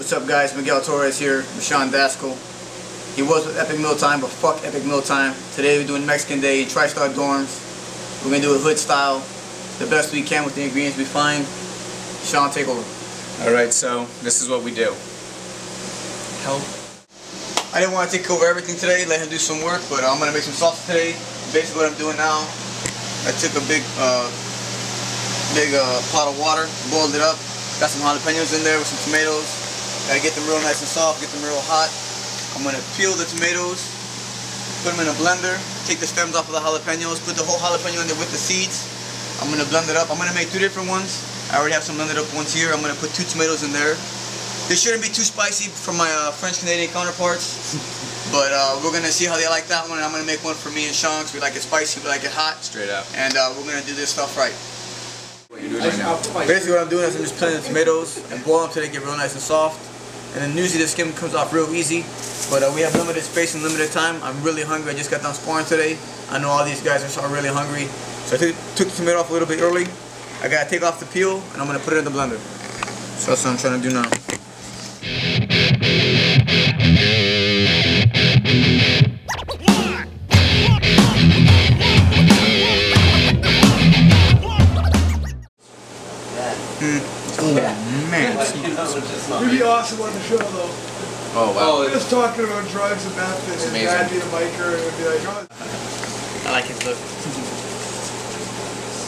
What's up guys, Miguel Torres here with Sean Dascal. He was with Epic Mealtime, but fuck Epic Mealtime. Today we're doing Mexican Day, Tristar dorms. We're going to do it hood style, the best we can with the ingredients we find. Sean, take over. Alright, so this is what we do. Help. I didn't want to take over everything today, let him do some work, but I'm going to make some salsa today. Basically what I'm doing now, I took a big pot of water, boiled it up, got some jalapenos in there with some tomatoes. Gotta get them real nice and soft, get them real hot. I'm gonna peel the tomatoes, put them in a blender, take the stems off of the jalapenos, put the whole jalapeno in there with the seeds. I'm gonna blend it up. I'm gonna make two different ones. I already have some blended up ones here. I'm gonna put 2 tomatoes in there. They shouldn't be too spicy for my French-Canadian counterparts, but we're gonna see how they like that one. And I'm gonna make one for me and Sean because we like it spicy, we like it hot. Straight up. And we're gonna do this stuff right. What you're doing right now. Basically what I'm doing is I'm just peeling the tomatoes and boil them till they get real nice and soft. And then usually the skin comes off real easy. But we have limited space and limited time. I'm really hungry. I just got done sparring today. I know all these guys are really hungry. So I took the tomato off a little bit early. I gotta take off the peel and I'm gonna put it in the blender. So that's what I'm trying to do now. Oh man, you'd be awesome on the show though. Oh wow. Just talking about drugs and meth and his dad being a biker and it'd be like, oh. I like his look.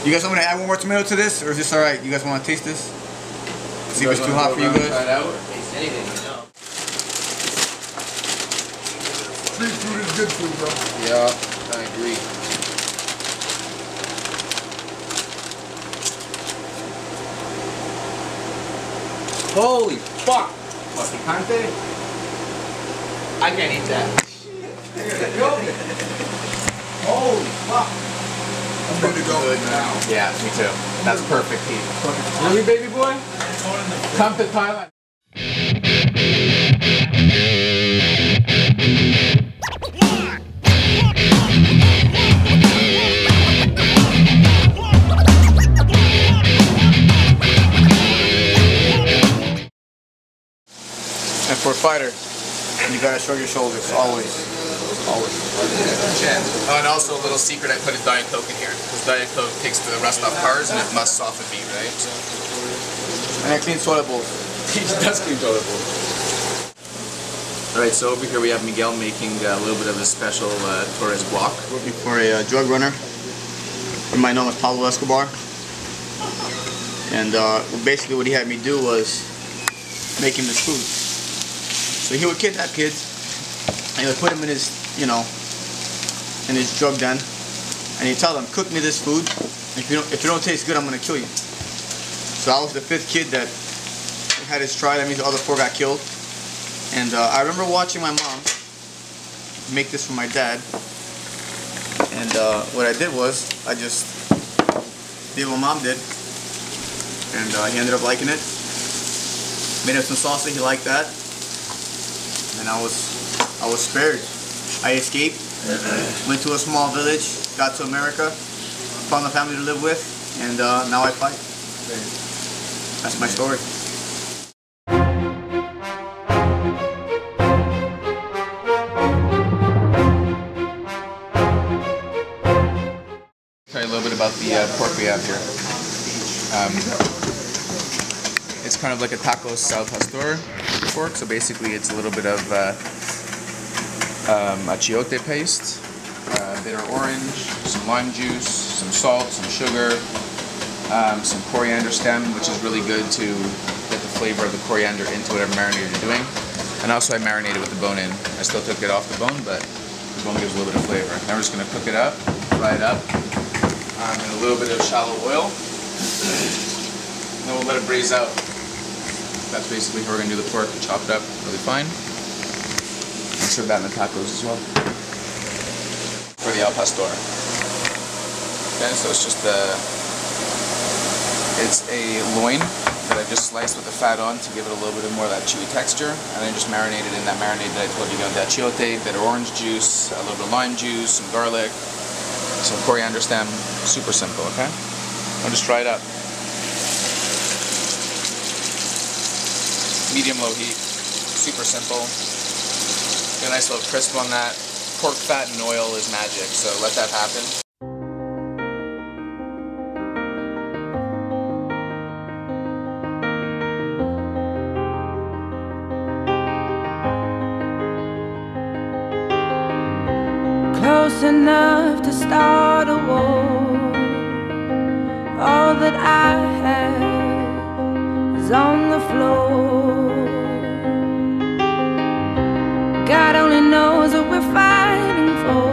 You guys want me to add one more tomato to this, or is this alright? You guys want to taste this? See if it's too hot for you guys? Try it out. Taste anything, you know. Street food is good food, bro. Yeah, I agree. Holy fuck! Picante? I can't eat that. Holy fuck! I'm good to go now. Yeah, me too. That's perfect heat. Really, baby boy? Come to Thailand. And for a fighter, you gotta shrug your shoulders, always. Always. Oh, and also a little secret, I put a Diet Coke in here. Because Diet Coke takes the rust off cars and it must soften meat, right? And I clean toilet bowls. He does clean toilet bowls. Alright, so over here we have Miguel making a little bit of a special Torres guac. Working for a drug runner. You might know him as Pablo Escobar. And basically what he had me do was make him this food. So he would kidnap kids, and he would put him in his, you know, in his drug den, and he'd tell them, cook me this food. If you don't taste good, I'm gonna kill you. So I was the 5th kid that had his trial. That means the other 4 got killed. And I remember watching my mom make this for my dad. And what I did was I just did what mom did, and he ended up liking it. Made him some salsa. He liked that. And I was spared. I escaped, went to a small village, got to America, found a family to live with, and now I fight. That's my story. Tell you a little bit about the pork we have here. It's kind of like a tacos al pastor pork, so basically it's a little bit of achiote paste, bitter orange, some lime juice, some salt, some sugar, some coriander stem, which is really good to get the flavor of the coriander into whatever marinade you're doing. And also I marinated with the bone in. I still took it off the bone, but the bone gives a little bit of flavor. Now we're just going to cook it up, fry it up, in a little bit of shallow oil. Then we'll let it braise out. That's basically how we're going to do the pork, chop it up really fine. And serve that in the tacos as well. For the al pastor. Okay, so it's just it's a loin that I just sliced with the fat on to give it a little bit more of that chewy texture. And then just marinated in that marinade that I told you, the achiote, bitter orange juice, a little bit of lime juice, some garlic, some coriander stem. Super simple, okay? I'll just try it out. medium-low heat. Super simple. Get a nice little crisp on that. Pork fat and oil is magic, so let that happen. Close enough to start a war. All that I have is on the floor. God only knows what we're fighting for.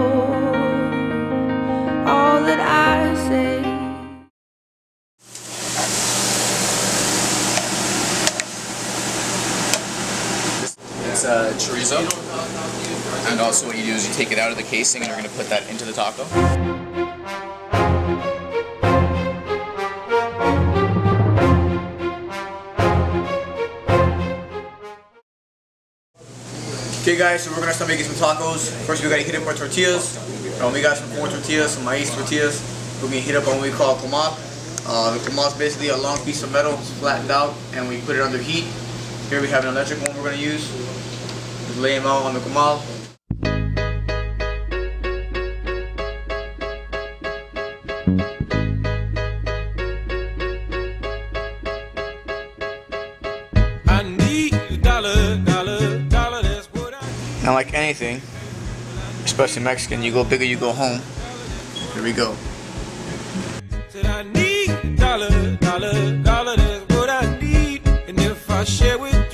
All that I say. It's chorizo. And also what you do is you take it out of the casing and you're going to put that into the taco. Okay guys, so we're gonna start making some tacos. First we gotta heat up our tortillas. We got some corn tortillas, some maize tortillas. We're gonna heat up on what we call comal. The comal is basically a long piece of metal, it's flattened out, and we put it under heat. Here we have an electric one we're gonna use. Just lay them out on the comal. Now, like anything, especially Mexican, you go big or you go home. Here we go. Said I need dollar, that's what I need. And if I share with